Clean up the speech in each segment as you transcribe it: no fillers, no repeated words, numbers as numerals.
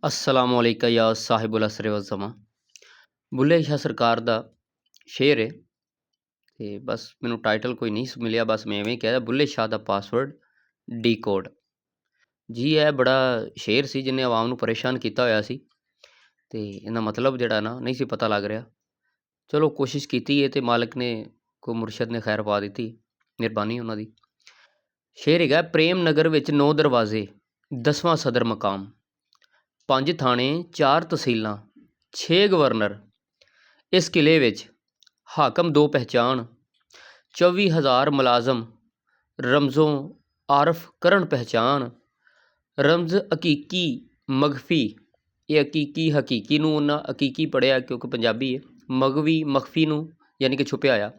अस्सलामुअलैका या साहिबुल असर वज़्ज़मा। बुल्ले शाह सरकार ਦਾ ਸ਼ੇਰ ਹੈ ਤੇ ਬਸ ਮੈਨੂੰ ਟਾਈਟਲ ਕੋਈ ਨਹੀਂ ਮਿਲਿਆ, ਬਸ ਮੈਂ ਐਵੇਂ ਕਹਿ ਬੁੱਲੇ ਸ਼ਾਹ ਦਾ ਪਾਸਵਰਡ ਡੀਕੋਡ ਜੀ। ਇਹ ਬੜਾ ਸ਼ੇਰ ਸੀ ਜਿਹਨੇ ਆਵਾਮ ਨੂੰ ਪਰੇਸ਼ਾਨ ਕੀਤਾ ਹੋਇਆ ਸੀ ਤੇ ਇਹਦਾ ਮਤਲਬ ਜਿਹੜਾ ਨਾ ਨਹੀਂ ਸੀ ਪਤਾ ਲੱਗ ਰਿਹਾ। ਚਲੋ ਕੋਸ਼ਿਸ਼ ਕੀਤੀ ਹੈ ਤੇ ਮਾਲਕ ਨੇ ਕੋ ਮੁਰਸ਼ਦ ਨੇ ਖੈਰ ਪਾ ਦਿੱਤੀ, ਮਿਹਰਬਾਨੀ ਉਹਨਾਂ ਦੀ। ਸ਼ੇਰ ਹੈਗਾ ਪ੍ਰੇਮ ਨਗਰ ਵਿੱਚ 9 ਦਰਵਾਜ਼ੇ, 10ਵਾਂ ਸਦਰ ਮਕਾਮ, 5 ਥਾਣੇ, 4 ਤਹਿਸੀਲਾਂ, 6 ਗਵਰਨਰ। ਇਸ ਕਿਲੇ ਵਿੱਚ ਹਾਕਮ 2 ਪਹਿਚਾਣ, 24,000 ਮੁਲਾਜ਼ਮ, ਰਮਜ਼ੋਂ ਆਰਫ ਕਰਨ ਪਹਿਚਾਣ। ਰਮਜ਼ ਹਕੀਕੀ ਮਗਫੀ, ਇਹ ਹਕੀਕੀ ਨੂੰ ਉਹਨਾਂ ਹਕੀਕੀ ਪੜ੍ਹਿਆ ਕਿਉਂਕਿ ਪੰਜਾਬੀ ਹੈ, ਮਗਵੀ ਮਖਫੀ ਨੂੰ ਯਾਨੀ ਕਿ ਛੁਪਿਆ ਆ।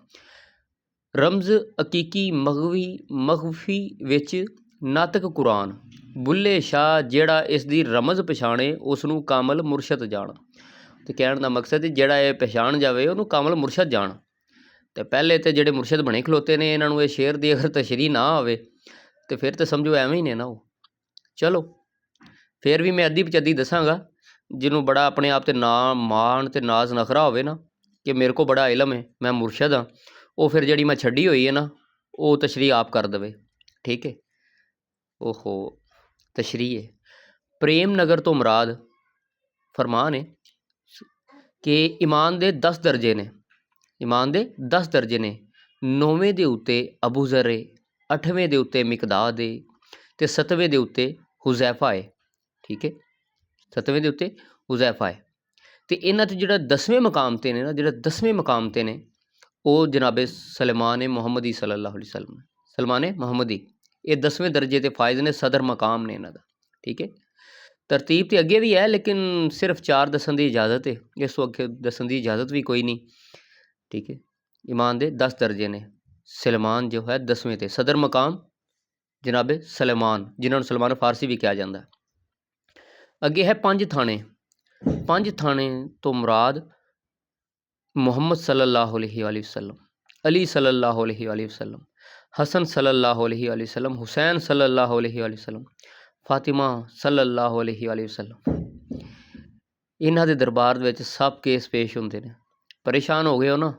ਰਮਜ਼ ਹਕੀਕੀ ਮਗਫੀ ਵਿੱਚ ਨਾਤਕ ਕੁਰਾਨ। ਬੁੱਲੇ ਸ਼ਾਹ ਜਿਹੜਾ ਇਸ ਦੀ ਰਮਜ਼ ਪਛਾਣੇ ਉਸ ਨੂੰ ਕਾਮਲ ਮੁਰਸ਼ਦ ਜਾਣ। ਤੇ ਕਹਿਣ ਦਾ ਮਕਸਦ ਜਿਹੜਾ ਇਹ ਪਛਾਣ ਜਾਵੇ ਉਹਨੂੰ ਕਾਮਲ ਮੁਰਸ਼ਦ ਜਾਣ। ਤੇ ਪਹਿਲੇ ਤੇ ਜਿਹੜੇ ਮੁਰਸ਼ਦ ਬਣੇ ਖਲੋਤੇ ਨੇ ਇਹਨਾਂ ਨੂੰ ਇਹ ਸ਼ੇਰ ਦੀ ਅਗਰ ਤਸ਼ਰੀਹ ਨਾ ਆਵੇ ਤੇ ਫਿਰ ਤਾਂ ਸਮਝੋ ਐਵੇਂ ਹੀ ਨੇ ਨਾ ਉਹ। ਚਲੋ ਫਿਰ ਵੀ ਮੈਂ ਅੱਧੀ ਪਚੱਧੀ ਦੱਸਾਂਗਾ, ਜਿਹਨੂੰ ਬੜਾ ਆਪਣੇ ਆਪ ਤੇ ਮਾਣ ਤੇ ਨਾਜ਼ ਨਖਰਾ ਹੋਵੇ ਨਾ ਕਿ ਮੇਰੇ ਕੋਲ ਬੜਾ ਇਲਮ ਹੈ, ਮੈਂ ਮੁਰਸ਼ਦ ਹਾਂ, ਉਹ ਫਿਰ ਜਿਹੜੀ ਮੈਂ ਛੱਡੀ ਹੋਈ ਹੈ ਨਾ ਉਹ ਤਸ਼ਰੀਹ ਆਪ ਕਰ ਦੇਵੇ। ਠੀਕ ਹੈ। ਓਹੋ ਤਸ਼ਰੀਹ ਹੈ। ਪ੍ਰੇਮ ਨਗਰ ਤੋਂ ਮੁਰਾਦ ਫਰਮਾਨ ਹੈ ਕਿ ਈਮਾਨ ਦੇ 10 ਦਰਜੇ ਨੇ, ਈਮਾਨ ਦੇ 10 ਦਰਜੇ ਨੇ। 9ਵੇਂ ਦੇ ਉੱਤੇ ਅਬੂ ਜ਼ਰ ਏ, 8ਵੇਂ ਦੇ ਉੱਤੇ ਮਿਕਦਾਦ ਏ ਤੇ 7ਵੇਂ ਦੇ ਉੱਤੇ ਹੁਜ਼ੈਫਾ ਏ। ਠੀਕ ਹੈ, 7ਵੇਂ ਦੇ ਉੱਤੇ ਹੁਜ਼ੈਫਾ ਏ। ਤੇ ਇਹਨਾਂ 'ਤੇ ਜਿਹੜਾ 10ਵੇਂ ਮਕਾਮ 'ਤੇ ਨੇ ਨਾ, ਜਿਹੜਾ 10ਵੇਂ ਮਕਾਮ 'ਤੇ ਨੇ ਉਹ ਜਨਾਬੇ ਸਲਮਾਨ ਮੁਹੰਮਦੀ ਸੱਲੱਲਾਹੁ ਅਲੈਹਿ ਵਸੱਲਮ, ਸਲਮਾਨ ਮੁਹੰਮਦੀ। ਇਹ 10ਵੇਂ ਦਰਜੇ 'ਤੇ ਫਾਇਜ਼ ਨੇ, ਸਦਰ ਮਕਾਮ ਨੇ ਇਹਨਾਂ ਦਾ। ਠੀਕ ਹੈ। ਤਰਤੀਬ ਤੇ ਅੱਗੇ ਵੀ ਹੈ ਲੇਕਿਨ ਸਿਰਫ 4 ਦੱਸਣ ਦੀ ਇਜਾਜ਼ਤ ਹੈ, ਇਸ ਤੋਂ ਅੱਗੇ ਦੱਸਣ ਦੀ ਇਜਾਜ਼ਤ ਵੀ ਕੋਈ ਨਹੀਂ। ਠੀਕ ਹੈ। ਈਮਾਨ ਦੇ 10 ਦਰਜੇ ਨੇ। ਸਲਮਾਨ ਜੋ ਹੈ 10ਵੇਂ 'ਤੇ, ਸਦਰ ਮਕਾਮ ਜਨਾਬੇ ਸਲਮਾਨ, ਜਿਨ੍ਹਾਂ ਨੂੰ ਸਲਮਾਨ ਫਾਰਸੀ ਵੀ ਕਿਹਾ ਜਾਂਦਾ। ਅੱਗੇ ਹੈ 5 ਥਾਣੇ। 5 ਥਾਣੇ ਤੋਂ ਮੁਰਾਦ ਮੁਹੰਮਦ ਸੱਲੱਲਾਹੁ ਅਲੈਹਿ ਵਸੱਲਮ, ਅਲੀ ਸੱਲੱਲਾਹੁ ਅਲੈਹਿ ਵਸੱਲਮ, ਹਸਨ ਸੱਲੱਲਾਹੁ ਅਲੈਹਿ ਵਸੱਲਮ, ਹੁਸੈਨ ਸੱਲੱਲਾਹੁ ਅਲੈਹਿ ਵਸੱਲਮ, ਫਾਤਿਮਾ ਸੱਲੱਲਾਹੁ ਅਲੈਹਿ ਵਸੱਲਮ। ਇਹਨਾਂ ਦੇ ਦਰਬਾਰ ਦੇ ਵਿੱਚ ਸਭ ਕੇਸ ਪੇਸ਼ ਹੁੰਦੇ ਨੇ। ਪਰੇਸ਼ਾਨ ਹੋ ਗਏ ਹੋ ਨਾ,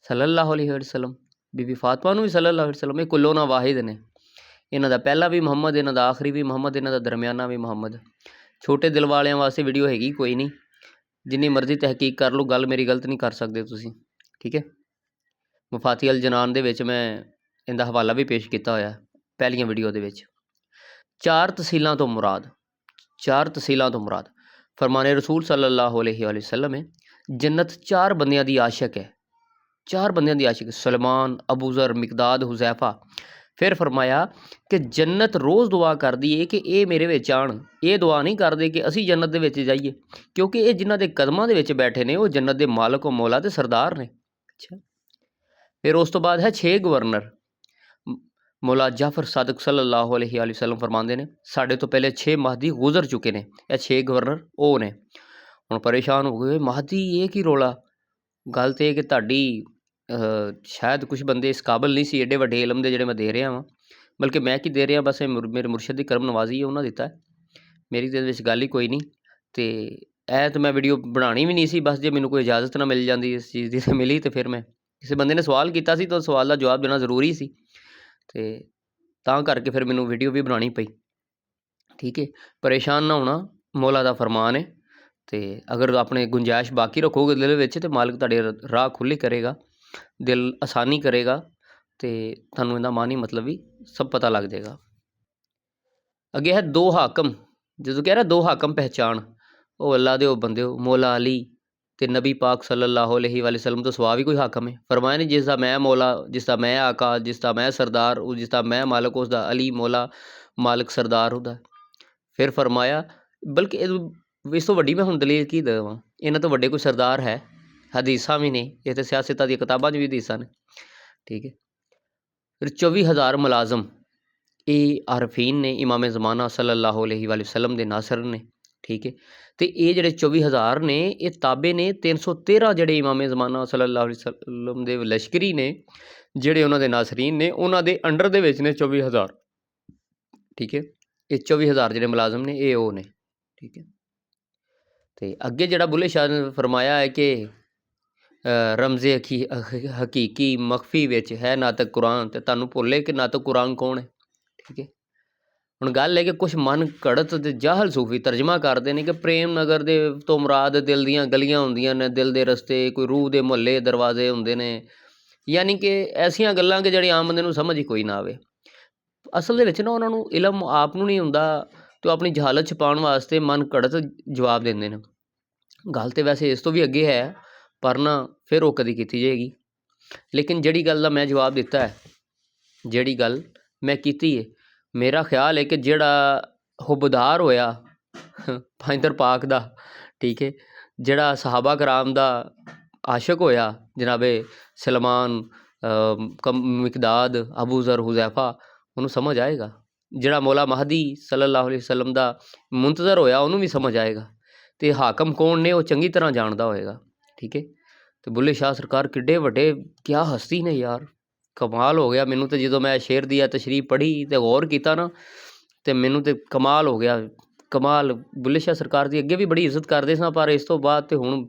ਸੱਲੱਲਾਹੁ ਅਲੈਹਿ ਵਸੱਲਮ, ਬੀਬੀ ਫਾਤਿਮਾ ਨੂੰ ਵੀ ਸੱਲੱਲਾਹੁ ਅਲੈਹਿ ਵਸੱਲਮ, ਇਹ ਕੁੱਲੋ ਨਾ ਵਾਹਿਦ ਨੇ। ਇਹਨਾਂ ਦਾ ਪਹਿਲਾ ਵੀ ਮੁਹੰਮਦ, ਇਹਨਾਂ ਦਾ ਆਖਰੀ ਵੀ ਮੁਹੰਮਦ, ਇਹਨਾਂ ਦਾ ਦਰਮਿਆਨਾ ਵੀ ਮੁਹੰਮਦ। ਛੋਟੇ ਦਿਲ ਵਾਲਿਆਂ ਵਾਸਤੇ ਵੀਡੀਓ ਹੈਗੀ ਕੋਈ ਨਹੀਂ, ਜਿੰਨੀ ਮਰਜ਼ੀ ਤਹਿਕੀਕ ਕਰ ਲਓ, ਗੱਲ ਮੇਰੀ ਗਲਤ ਨਹੀਂ ਕਰ ਸਕਦੇ ਤੁਸੀਂ। ਠੀਕ ਹੈ। ਮੁਫਾਤੀ ਅਲ ਜਨਾਨ ਦੇ ਵਿੱਚ ਮੈਂ ਇਹਦਾ ਹਵਾਲਾ ਵੀ ਪੇਸ਼ ਕੀਤਾ ਹੋਇਆ ਪਹਿਲੀਆਂ ਵੀਡੀਓ ਦੇ ਵਿੱਚ। 4 ਤਹਿਸੀਲਾਂ ਤੋਂ ਮੁਰਾਦ, 4 ਤਹਿਸੀਲਾਂ ਤੋਂ ਮੁਰਾਦ ਫਰਮਾਨੇ ਰਸੂਲ ਸੱਲੱਲਾਹੁ ਅਲੈਹਿ ਵਸੱਲਮ ਹੈ ਜੰਨਤ 4 ਬੰਦਿਆਂ ਦੀ ਆਸ਼ਕ ਹੈ, 4 ਬੰਦਿਆਂ ਦੀ ਆਸ਼ਕ, ਸਲਮਾਨ, ਅਬੂ ਜ਼ਰ, ਮਿਕਦਾਦ, ਹੁਜ਼ੈਫਾ। ਫਿਰ ਫਰਮਾਇਆ ਕਿ ਜੰਨਤ ਰੋਜ਼ ਦੁਆ ਕਰਦੀ ਹੈ ਕਿ ਇਹ ਮੇਰੇ ਵਿੱਚ ਆਉਣ। ਇਹ ਦੁਆ ਨਹੀਂ ਕਰਦੇ ਕਿ ਅਸੀਂ ਜੰਨਤ ਦੇ ਵਿੱਚ ਜਾਈਏ, ਕਿਉਂਕਿ ਇਹ ਜਿਨ੍ਹਾਂ ਦੇ ਕਦਮਾਂ ਦੇ ਵਿੱਚ ਬੈਠੇ ਨੇ ਉਹ ਜੰਨਤ ਦੇ ਮਾਲਕ ਉਹ ਮੌਲਾ ਤੇ ਸਰਦਾਰ ਨੇ। ਅੱਛਾ। ਫਿਰ ਉਸ ਤੋਂ ਬਾਅਦ ਹੈ 6 ਗਵਰਨਰ। ਮੌਲਾ ਜਾਫਰ ਸਾਦਕ ਸੱਲੱਲਾਹੁ ਅਲੈਹਿ ਵਸੱਲਮ ਫਰਮਾਉਂਦੇ ਨੇ ਸਾਡੇ ਤੋਂ ਪਹਿਲੇ 6 ਮਹਦੀ ਗੁਜ਼ਰ ਚੁੱਕੇ ਨੇ, ਇਹ 6 ਗਵਰਨਰ ਉਹ ਨੇ। ਹੁਣ ਪਰੇਸ਼ਾਨ ਹੋ ਗਏ, ਮਹਦੀ ਇਹ ਕੀ ਰੌਲਾ? ਗੱਲ ਤਾਂ ਇਹ ਕਿ ਤੁਹਾਡੀ ਸ਼ਾਇਦ ਕੁਛ ਬੰਦੇ ਇਸ ਕਾਬਲ ਨਹੀਂ ਸੀ ਏਡੇ ਵੱਡੇ ਇਲਮ ਦੇ ਜਿਹੜੇ ਮੈਂ ਦੇ ਰਿਹਾ ਵਾਂ, ਬਲਕਿ ਮੈਂ ਕੀ ਦੇ ਰਿਹਾ, ਬਸ ਇਹ ਮੇਰੇ ਮੁਰਸ਼ਦ ਦੀ ਕਰਮ ਨਵਾਜ਼ੀ ਹੈ, ਉਹਨਾਂ ਦਿੱਤਾ। ਮੇਰੀ ਤਾਂ ਇਹਦੇ ਵਿੱਚ ਗੱਲ ਹੀ ਕੋਈ ਨਹੀਂ। ਅਤੇ ਇਹ ਤਾਂ ਮੈਂ ਵੀਡੀਓ ਬਣਾਉਣੀ ਵੀ ਨਹੀਂ ਸੀ, ਬਸ ਜੇ ਮੈਨੂੰ ਕੋਈ ਇਜਾਜ਼ਤ ਨਾ ਮਿਲ ਜਾਂਦੀ ਇਸ ਚੀਜ਼ ਦੀ ਤਾਂ ਮਿਲੀ, ਅਤੇ ਫਿਰ ਮੈਂ ਕਿਸੇ ਬੰਦੇ ਨੇ ਸਵਾਲ ਕੀਤਾ ਸੀ ਤਾਂ ਉਸ ਸਵਾਲ ਦਾ ਜਵਾਬ ਦੇਣਾ ਜ਼ਰੂਰੀ ਸੀ, ਅਤੇ ਤਾਂ ਕਰਕੇ ਫਿਰ ਮੈਨੂੰ ਵੀਡੀਓ ਵੀ ਬਣਾਉਣੀ ਪਈ। ਠੀਕ ਹੈ। ਪਰੇਸ਼ਾਨ ਨਾ ਹੋਣਾ, ਮੌਲਾ ਦਾ ਫਰਮਾਨ ਹੈ। ਅਤੇ ਅਗਰ ਆਪਣੇ ਗੁੰਜਾਇਸ਼ ਬਾਕੀ ਰੱਖੋਗੇ ਦਿਲ ਵਿੱਚ ਤਾਂ ਮਾਲਕ ਤੁਹਾਡੇ ਰਾਹ ਖੁੱਲ੍ਹੀ ਕਰੇਗਾ, ਦਿਲ ਆਸਾਨੀ ਕਰੇਗਾ, ਅਤੇ ਤੁਹਾਨੂੰ ਇਹਦਾ ਮਾਨੀ ਮਤਲਬ ਵੀ ਸਭ ਪਤਾ ਲੱਗ ਜਾਏਗਾ। ਅੱਗੇ ਹੈ 2 ਹਾਕਮ। ਜਦੋਂ ਕਹਿ ਰਿਹਾ 2 ਹਾਕਮ ਪਹਿਚਾਣ, ਉਹ ਅੱਲਾ ਦੇ ਉਹ ਬੰਦੇ ਹੋ, ਮੌਲਾ ਅਲੀ ਅਤੇ ਨਬੀ ਪਾਕ ਸੱਲੱਲਾਹੁ ਅਲੈਹਿ ਵਸੱਲਮ ਤੋਂ ਸਵਾ ਵੀ ਕੋਈ ਹਾਕਮ ਹੈ। ਫਰਮਾਇਆ ਨਹੀਂ ਜਿਸ ਦਾ ਮੈਂ ਮੌਲਾ, ਜਿਸ ਦਾ ਮੈਂ ਆਕਾ, ਜਿਸ ਦਾ ਮੈਂ ਸਰਦਾਰ, ਉਹ ਜਿਸ ਦਾ ਮੈਂ ਮਾਲਕ ਉਸ ਦਾ ਅਲੀ ਮੌਲਾ ਮਾਲਕ ਸਰਦਾਰ ਉਹਦਾ। ਫਿਰ ਫਰਮਾਇਆ ਬਲਕਿ ਇਸ ਤੋਂ ਵੱਡੀ ਮੈਂ ਹੁਣ ਦਲੀਲ ਕੀ ਦੇਵਾਂ, ਇਹਨਾਂ ਤੋਂ ਵੱਡੇ ਕੋਈ ਸਰਦਾਰ ਹੈ? ਹਦੀਸਾਂ ਵੀ ਨੇ, ਇਹ ਤਾਂ ਸਿਆਸਤਾਂ ਦੀਆਂ ਕਿਤਾਬਾਂ 'ਚ ਵੀ ਹਦੀਸਾਂ ਨੇ। ਠੀਕ ਹੈ। ਫਿਰ 24,000 ਮੁਲਾਜ਼ਮ, ਇਹ ਆਰਫੀਨ ਨੇ, ਇਮਾਮ ਜ਼ਮਾਨਾ ਸੱਲੱਲਾਹੁ ਅਲੈਹਿ ਵਸੱਲਮ ਦੇ ਨਾਸਰ ਨੇ। ਠੀਕ ਹੈ। ਅਤੇ ਇਹ ਜਿਹੜੇ 24,000 ਨੇ ਇਹ ਤਾਬੇ ਨੇ 313 ਜਿਹੜੇ ਇਮਾਮ ਜ਼ਮਾਨਾ ਸੱਲੱਲਾਹੁ ਅਲੈਹਿ ਵਸੱਲਮ ਦੇ ਲਸ਼ਕਰੀ ਨੇ, ਜਿਹੜੇ ਉਹਨਾਂ ਦੇ ਨਾਸਰੀਨ ਨੇ, ਉਹਨਾਂ ਦੇ ਅੰਡਰ ਦੇ ਵਿੱਚ ਨੇ 24,000। ਠੀਕ ਹੈ। ਇਹ 24,000 ਜਿਹੜੇ ਮੁਲਾਜ਼ਮ ਨੇ ਇਹ ਉਹ ਨੇ। ਠੀਕ ਹੈ। ਤੇ ਅੱਗੇ ਜਿਹੜਾ ਬੁੱਲੇ ਸ਼ਾਹ ਨੇ ਫਰਮਾਇਆ ਹੈ ਕਿ ਰਮਜ਼ੇ ਹਕੀਕੀ ਮਖਫੀ ਵਿੱਚ ਹੈ ਨਾਤਕ ਕੁਰਾਨ, ਤੇ ਤੁਹਾਨੂੰ ਭੁੱਲੇ ਕਿ ਨਾਤਕ ਕੁਰਾਨ ਕੌਣ ਹੈ। ਠੀਕ ਹੈ, ਹੁਣ ਗੱਲ ਹੈ ਕਿ ਕੁਛ ਮਨ ਘੜਤ ਤੇ ਜਾਹਲ ਸੂਫੀ ਤਰਜਮਾ ਕਰਦੇ ਨੇ ਕਿ ਪ੍ਰੇਮ ਨਗਰ ਦੇ ਤੋਂ ਮੁਰਾਦ ਦਿਲ ਦੀਆਂ ਗਲੀਆਂ ਹੁੰਦੀਆਂ ਨੇ, ਦਿਲ ਦੇ ਰਸਤੇ, ਕੋਈ ਰੂਹ ਦੇ ਮੁਹੱਲੇ ਦਰਵਾਜ਼ੇ ਹੁੰਦੇ ਨੇ, ਯਾਨੀ ਕਿ ਐਸੀਆਂ ਗੱਲਾਂ ਕਿ ਜਿਹੜੀ ਆਮ ਬੰਦੇ ਨੂੰ ਸਮਝ ਹੀ ਕੋਈ ਨਾ ਆਵੇ। ਅਸਲ ਦੇ ਵਿੱਚ ਨਾ ਉਹਨਾਂ ਨੂੰ ਇਲਮ ਆਪ ਨੂੰ ਨਹੀਂ ਹੁੰਦਾ, ਤੇ ਉਹ ਆਪਣੀ ਜਹਾਲਤ ਛੁਪਾਉਣ ਵਾਸਤੇ ਮਨ ਘੜਤ ਜਵਾਬ ਦਿੰਦੇ ਨੇ। ਗੱਲ ਤਾਂ ਵੈਸੇ ਇਸ ਤੋਂ ਵੀ ਅੱਗੇ ਹੈ, ਪਰ ਨਾ ਫਿਰ ਉਹ ਕਦੀ ਕੀਤੀ ਜਾਏਗੀ। ਲੇਕਿਨ ਜਿਹੜੀ ਗੱਲ ਦਾ ਮੈਂ ਜਵਾਬ ਦਿੱਤਾ ਹੈ, ਜਿਹੜੀ ਗੱਲ ਮੈਂ ਕੀਤੀ ਹੈ, ਮੇਰਾ ਖਿਆਲ ਹੈ ਕਿ ਜਿਹੜਾ ਹੁਬਦਾਰ ਹੋਇਆ ਪੈਂਤਰ ਪਾਕ ਦਾ, ਠੀਕ ਹੈ, ਜਿਹੜਾ ਸਹਾਬਾ ਕਰਾਮ ਦਾ ਆਸ਼ਕ ਹੋਇਆ, ਜਨਾਬੇ ਸਲਮਾਨ, ਮਿਕਦਾਦ, ਅਬੂ ਜ਼ਰ, ਹੁਜ਼ੈਫਾ, ਉਹਨੂੰ ਸਮਝ ਆਏਗਾ। ਜਿਹੜਾ ਮੌਲਾ ਮਹਦੀ ਸੱਲੱਲਾਹੁ ਅਲੈਹਿ ਵਸੱਲਮ ਦਾ ਮੁੰਤਜ਼ਰ ਹੋਇਆ, ਉਹਨੂੰ ਵੀ ਸਮਝ ਆਏਗਾ। ਅਤੇ ਹਾਕਮ ਕੌਣ ਨੇ ਉਹ ਚੰਗੀ ਤਰ੍ਹਾਂ ਜਾਣਦਾ ਹੋਏਗਾ। ਠੀਕ ਹੈ, ਅਤੇ ਬੁੱਲੇ ਸ਼ਾਹ ਸਰਕਾਰ ਕਿੱਡੇ ਵੱਡੇ ਕਿਆ ਹਸਤੀ ਨੇ ਯਾਰ, ਕਮਾਲ ਹੋ ਗਿਆ ਮੈਨੂੰ। ਤਾਂ ਜਦੋਂ ਮੈਂ ਸ਼ੇਰ ਦੀ ਤਸ਼ਰੀਹ ਪੜ੍ਹੀ ਅਤੇ ਗੌਰ ਕੀਤਾ ਨਾ, ਅਤੇ ਮੈਨੂੰ ਤਾਂ ਕਮਾਲ ਹੋ ਗਿਆ, ਕਮਾਲ। ਬੁੱਲੇ ਸ਼ਾਹ ਸਰਕਾਰ ਦੀ ਅੱਗੇ ਵੀ ਬੜੀ ਇੱਜ਼ਤ ਕਰਦੇ ਸਾਂ, ਪਰ ਇਸ ਤੋਂ ਬਾਅਦ ਤਾਂ ਹੁਣ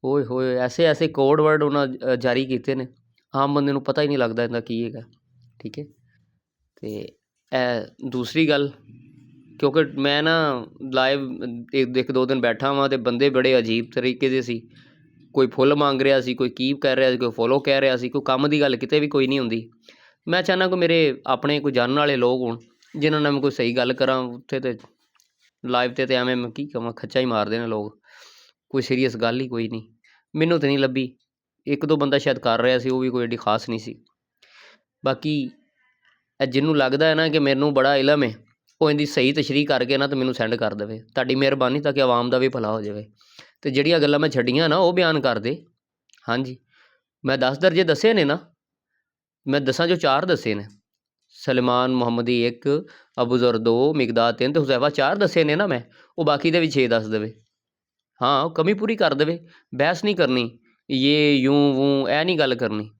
ਓਏ ਹੋਏ ਐਸੇ ਕੋਡ ਵਰਡ ਉਹਨਾਂ ਜਾਰੀ ਕੀਤੇ ਨੇ, ਆਮ ਬੰਦੇ ਨੂੰ ਪਤਾ ਹੀ ਨਹੀਂ ਲੱਗਦਾ ਇਹਦਾ ਕੀ ਹੈਗਾ। ਠੀਕ ਹੈ, ਅਤੇ ਇਹ ਦੂਸਰੀ ਗੱਲ, ਕਿਉਂਕਿ ਮੈਂ ਨਾ ਲਾਈਵ ਇੱਕ ਦੋ ਦਿਨ ਬੈਠਾ ਵਾਂ, ਅਤੇ ਬੰਦੇ ਬੜੇ ਅਜੀਬ ਤਰੀਕੇ ਦੇ ਸੀ। ਕੋਈ ਫੁੱਲ ਮੰਗ ਰਿਹਾ ਸੀ, ਕੋਈ ਕੀਪ ਕਹਿ ਰਿਹਾ ਸੀ, ਕੋਈ ਫੋਲੋ ਕਹਿ ਰਿਹਾ ਸੀ, ਕੋਈ ਕੰਮ ਦੀ ਗੱਲ ਕਿਤੇ ਵੀ ਕੋਈ ਨਹੀਂ ਹੁੰਦੀ। ਮੈਂ ਚਾਹੁੰਦਾ ਕਿ ਮੇਰੇ ਆਪਣੇ ਕੋਈ ਜਾਣਨ ਵਾਲੇ ਲੋਕ ਹੋਣ, ਜਿਨ੍ਹਾਂ ਨਾਲ ਮੈਂ ਕੋਈ ਸਹੀ ਗੱਲ ਕਰਾਂ। ਉੱਥੇ ਤਾਂ ਲਾਈਵ 'ਤੇ ਐਵੇਂ ਮੈਂ ਕੀ ਕਹਾਂ, ਖੱਚਾ ਹੀ ਮਾਰਦੇ ਨੇ ਲੋਕ, ਕੋਈ ਸੀਰੀਅਸ ਗੱਲ ਹੀ ਕੋਈ ਨਹੀਂ। ਮੈਨੂੰ ਤਾਂ ਨਹੀਂ ਲੱਭੀ, ਇੱਕ ਦੋ ਬੰਦਾ ਸ਼ਾਇਦ ਕਰ ਰਿਹਾ ਸੀ, ਉਹ ਵੀ ਕੋਈ ਐਡੀ ਖਾਸ ਨਹੀਂ ਸੀ। ਬਾਕੀ ਇਹ ਜਿਹਨੂੰ ਲੱਗਦਾ ਹੈ ਨਾ ਕਿ ਮੈਨੂੰ ਬੜਾ ਇਲਮ ਹੈ, ਉਹ ਇਹਦੀ ਸਹੀ ਤਸ਼ਰੀਹ ਕਰਕੇ ਨਾ ਤਾਂ ਮੈਨੂੰ ਸੈਂਡ ਕਰ ਦੇਵੇ, ਤੁਹਾਡੀ ਮਿਹਰਬਾਨੀ, ਤਾਂ ਕਿ ਆਵਾਮ ਦਾ ਵੀ ਭਲਾ ਹੋ ਜਾਵੇ। ਅਤੇ ਜਿਹੜੀਆਂ ਗੱਲਾਂ ਮੈਂ ਛੱਡੀਆਂ ਨਾ ਉਹ ਬਿਆਨ ਕਰ ਦੇ। ਹਾਂਜੀ, ਮੈਂ 10 ਦਰਜੇ ਦੱਸੇ ਨੇ ਨਾ, ਮੈਂ 10 'ਚੋਂ 4 ਦੱਸੇ ਨੇ। ਸਲਮਾਨ ਮੁਹੰਮਦੀ 1, ਅਬੂ ਜ਼ਰ 2, ਮਿਕਦਾਦ 3 ਅਤੇ ਹੁਜ਼ੈਫਾ 4 ਦੱਸੇ ਨੇ ਨਾ ਮੈਂ। ਉਹ ਬਾਕੀ ਦੇ ਵੀ 6 ਦੱਸ ਦੇਵੇ। ਹਾਂ, ਕਮੀ ਪੂਰੀ ਕਰ ਦੇਵੇ, ਬਹਿਸ ਨਹੀਂ ਕਰਨੀ, ਇਹ ਯੂੰ ਵੂੰ ਇਹ ਨਹੀਂ ਗੱਲ ਕਰਨੀ,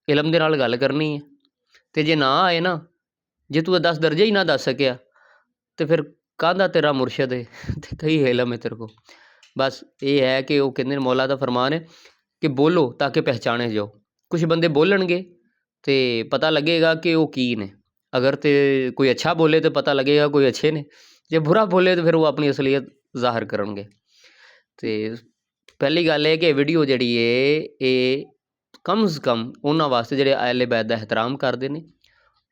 ਇਲਮ ਦੇ ਨਾਲ ਗੱਲ ਕਰਨੀ ਹੈ। ਅਤੇ ਜੇ ਨਾ ਆਏ ਨਾ, ਜੇ ਤੂੰ 10 ਦਰਜੇ ਹੀ ਨਾ ਦੱਸ ਸਕਿਆ, ਤਾਂ ਫਿਰ ਕਾਹਦਾ ਤੇਰਾ ਮੁਰਸ਼ਦ ਹੈ ਅਤੇ ਕਈ ਇਲਮ ਹੈ ਤੇਰੇ ਕੋਲ। ਬਸ ਇਹ ਹੈ ਕਿ ਉਹ ਕਹਿੰਦੇ ਨੇ, ਮੌਲਾ ਦਾ ਫਰਮਾਨ ਹੈ ਕਿ ਬੋਲੋ ਤਾਂ ਕਿ ਪਹਿਚਾਣੇ ਜਾਓ। ਕੁਛ ਬੰਦੇ ਬੋਲਣਗੇ ਅਤੇ ਪਤਾ ਲੱਗੇਗਾ ਕਿ ਉਹ ਕੀ ਨੇ। ਅਗਰ ਤਾਂ ਕੋਈ ਅੱਛਾ ਬੋਲੇ ਤਾਂ ਪਤਾ ਲੱਗੇਗਾ ਕੋਈ ਅੱਛੇ ਨੇ, ਜੇ ਬੁਰਾ ਬੋਲੇ ਤਾਂ ਫਿਰ ਉਹ ਆਪਣੀ ਅਸਲੀਅਤ ਜ਼ਾਹਰ ਕਰਨਗੇ। ਅਤੇ ਪਹਿਲੀ ਗੱਲ ਇਹ ਕਿ ਵੀਡੀਓ ਜਿਹੜੀ ਹੈ ਇਹ ਕਮ ਸੇ ਕਮ ਉਹਨਾਂ ਵਾਸਤੇ ਜਿਹੜੇ ਅਹਿਲੇ ਬੈਤ ਦਾ ਇਹਤਰਾਮ ਕਰਦੇ ਨੇ,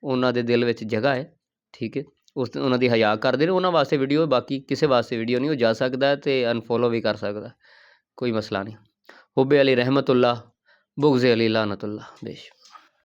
ਉਹਨਾਂ ਦੇ ਦਿਲ ਵਿੱਚ ਜਗ੍ਹਾ ਹੈ। ਠੀਕ ਹੈ, ਉਹਨਾਂ ਦੀ ਹਯਾ ਕਰਦੇ ਨੇ, ਉਹਨਾਂ ਵਾਸਤੇ ਵੀਡੀਓ, ਬਾਕੀ ਕਿਸੇ ਵਾਸਤੇ ਵੀਡੀਓ ਨਹੀਂ। ਉਹ ਜਾ ਸਕਦਾ ਅਤੇ ਅਨਫੋਲੋ ਵੀ ਕਰ ਸਕਦਾ, ਕੋਈ ਮਸਲਾ ਨਹੀਂ। ਹੁੱਬੇ ਅਲੀ ਰਹਿਮਤੁल्लाह, ਬੁਗਜ਼ੇ ਅਲੀ ਲਾਨਤੁल्लाह। ਬੇਸ਼।